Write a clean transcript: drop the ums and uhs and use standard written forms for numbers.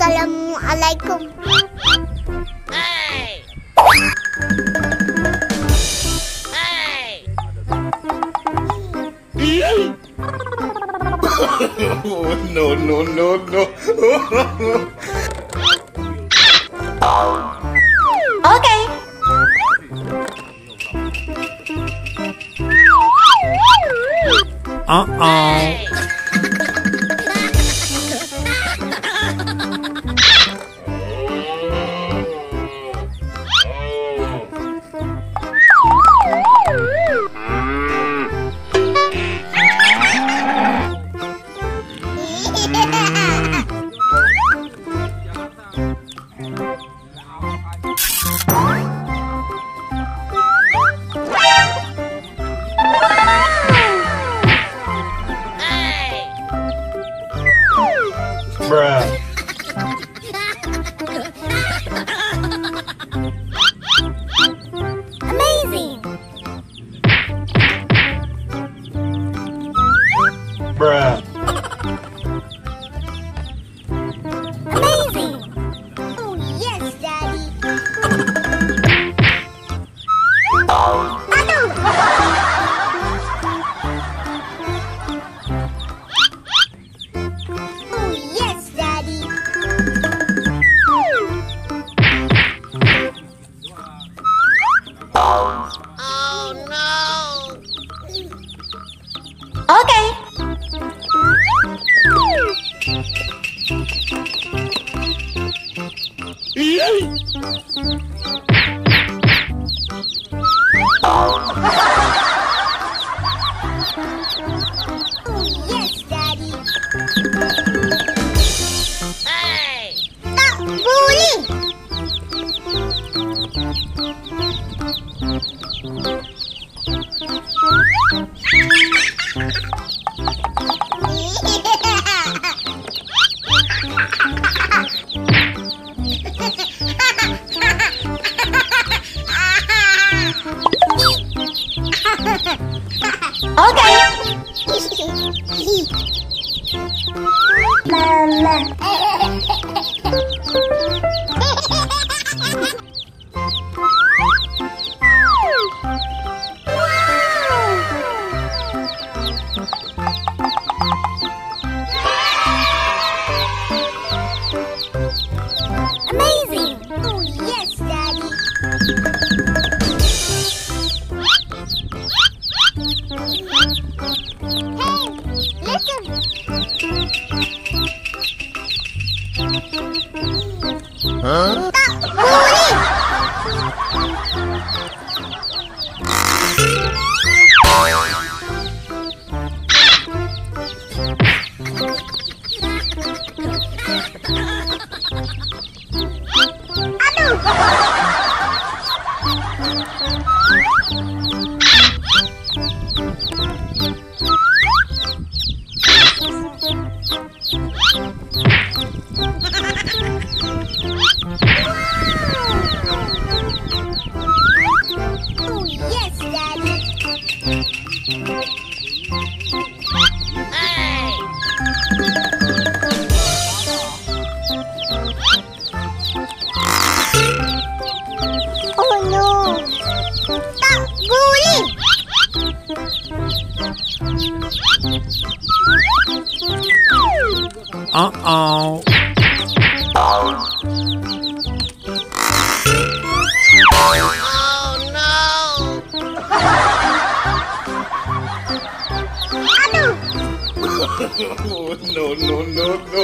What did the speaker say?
Assalamualaikum. Hey! Hey! No, no, no, no. Okay. Hey! Bruh. Amazing. Bruh. Amazing. Oh, yes, Daddy. Oh, yes, Daddy. Oh no! Okay. Oh, yes, Daddy. Hey! Tak boleh. Okay. Mama. Amazing. Oh, yes, Daddy. Hey, listen. Huh? Tak boleh. Oh, yes, Daddy. Hey! Oh, no. Tak boleh. Uh-oh. Oh no! No, no, no, no.